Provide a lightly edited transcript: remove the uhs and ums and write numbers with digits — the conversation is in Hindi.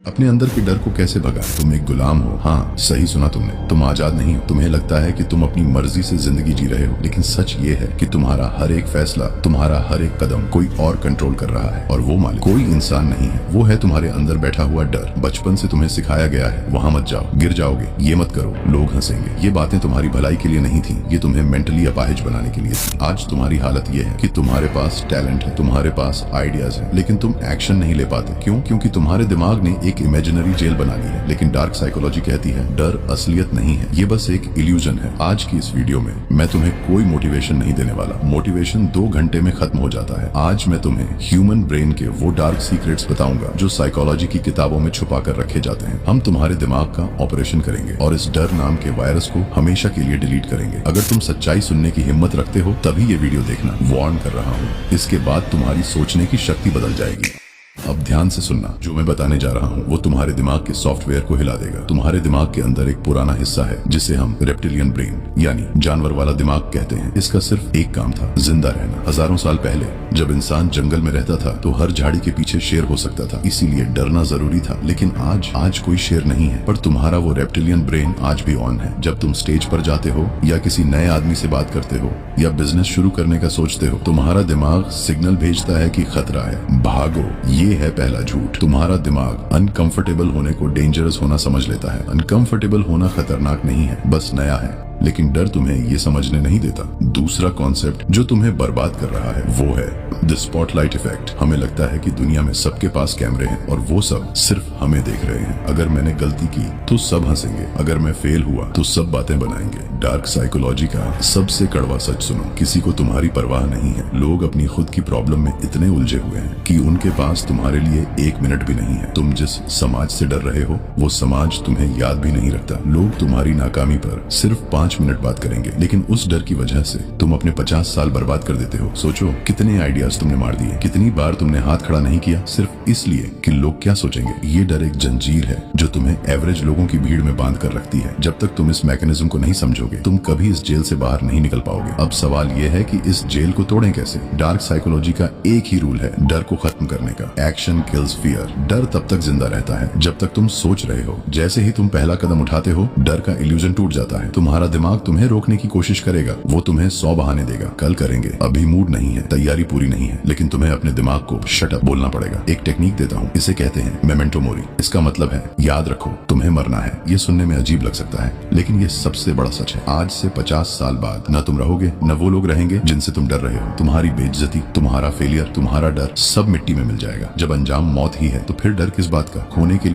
अपने अंदर के डर को कैसे भगाएं? तुम एक गुलाम हो। हाँ, सही सुना तुमने। तुम आजाद नहीं हो। तुम्हें लगता है कि तुम अपनी मर्जी से जिंदगी जी रहे हो, लेकिन सच ये है कि तुम्हारा हर एक फैसला, तुम्हारा हर एक कदम कोई और कंट्रोल कर रहा है, और वो मालिक कोई इंसान नहीं है। वो है तुम्हारे अंदर बैठा हुआ डर। बचपन से तुम्हें सिखाया गया है, वहां मत जाओ, गिर जाओगे, ये मत करो, लोग हंसेंगे। ये बातें तुम्हारी भलाई के लिए नहीं थी, ये तुम्हें मेंटली अपाहिज बनाने के लिए थी। आज तुम्हारी हालत ये है कि तुम्हारे पास टैलेंट है, तुम्हारे पास आइडियाज है, लेकिन तुम एक्शन नहीं ले पाते। क्यों? क्योंकि तुम्हारे दिमाग ने एक इमेजिनरी जेल बना ली है। लेकिन डार्क साइकोलॉजी कहती है डर असलियत नहीं है, ये बस एक इल्यूजन है। आज की इस वीडियो में मैं तुम्हें कोई मोटिवेशन नहीं देने वाला। मोटिवेशन 2 घंटे में खत्म हो जाता है। आज मैं तुम्हें ह्यूमन ब्रेन के वो डार्क सीक्रेट्स बताऊंगा जो साइकोलॉजी की किताबों में छुपा कर रखे जाते हैं। हम तुम्हारे दिमाग का ऑपरेशन करेंगे और इस डर नाम के वायरस को हमेशा के लिए डिलीट करेंगे। अगर तुम सच्चाई सुनने की हिम्मत रखते हो तभी ये वीडियो देखना। वार्न कर रहा हूँ, इसके बाद तुम्हारी सोचने की शक्ति बदल जाएगी। अब ध्यान से सुनना, जो मैं बताने जा रहा हूँ वो तुम्हारे दिमाग के सॉफ्टवेयर को हिला देगा। तुम्हारे दिमाग के अंदर एक पुराना हिस्सा है जिसे हम रेप्टिलियन ब्रेन यानी जानवर वाला दिमाग कहते हैं। इसका सिर्फ एक काम था, जिंदा रहना। हजारों साल पहले जब इंसान जंगल में रहता था तो हर झाड़ी के पीछे शेर हो सकता था, इसीलिए डरना जरूरी था। लेकिन आज कोई शेर नहीं है, पर तुम्हारा वो रेप्टिलियन ब्रेन आज भी ऑन है। जब तुम स्टेज पर जाते हो या किसी नए आदमी से बात करते हो या बिजनेस शुरू करने का सोचते हो, तुम्हारा दिमाग सिग्नल भेजता है कि खतरा है, भागो। ये है पहला झूठ। तुम्हारा दिमाग अनकंफर्टेबल होने को डेंजरस होना समझ लेता है। अनकंफर्टेबल होना खतरनाक नहीं है, बस नया है। लेकिन डर तुम्हें ये समझने नहीं देता। दूसरा कॉन्सेप्ट जो तुम्हें बर्बाद कर रहा है वो है द स्पॉटलाइट इफेक्ट। हमें लगता है कि दुनिया में सबके पास कैमरे हैं और वो सब सिर्फ हमें देख रहे हैं। अगर मैंने गलती की तो सब हंसेंगे, अगर मैं फेल हुआ तो सब बातें बनाएंगे। डार्क साइकोलॉजी का सबसे कड़वा सच सुनो, किसी को तुम्हारी परवाह नहीं है। लोग अपनी खुद की प्रॉब्लम में इतने उलझे हुए हैं कि उनके पास तुम्हारे लिए 1 मिनट भी नहीं है। तुम जिस समाज से डर रहे हो वो समाज तुम्हें याद भी नहीं रखता। लोग तुम्हारी नाकामी पर सिर्फ 5 मिनट बात करेंगे, लेकिन उस डर की वजह से तुम अपने 50 साल बर्बाद कर देते हो। सोचो कितने आइडियाज तुमने मार दिए, कितनी बार तुमने हाथ खड़ा नहीं किया सिर्फ इसलिए कि लोग क्या सोचेंगे। ये डर एक जंजीर है जो तुम्हें एवरेज लोगों की भीड़ में बांध कर रखती है। जब तक तुम इस मैकेनिज्म को नहीं समझोगे तुम कभी इस जेल से बाहर नहीं निकल पाओगे। अब सवाल ये है कि इस जेल को तोड़ें कैसे। डार्क साइकोलॉजी का एक ही रूल है डर को खत्म करने का, एक्शन किल्स फियर। डर तब तक जिंदा रहता है जब तक तुम सोच रहे हो। जैसे ही तुम पहला कदम उठाते हो डर का इल्यूजन टूट जाता है। तुम्हारा दिमाग तुम्हें रोकने की कोशिश करेगा, वो तुम्हें 100 बहाने देगा। कल करेंगे, अभी मूड नहीं है, तैयारी पूरी नहीं है। लेकिन तुम्हें अपने दिमाग को शट अप बोलना पड़ेगा। एक टेक्निक देता हूँ, इसे कहते हैं मेमेंटो मोरी। इसका मतलब है याद रखो तुम्हें मरना है। ये सुनने में अजीब लग सकता है लेकिन ये सबसे बड़ा सच है। आज से 50 साल बाद न तुम रहोगे न वो लोग रहेंगे जिनसे तुम डर रहे हो। तुम्हारी बेइज्जती, तुम्हारा फेलियर, तुम्हारा डर सब मिट्टी में मिल जाएगा। जब अंजाम मौत ही है तो फिर डर किस बात का। खोने के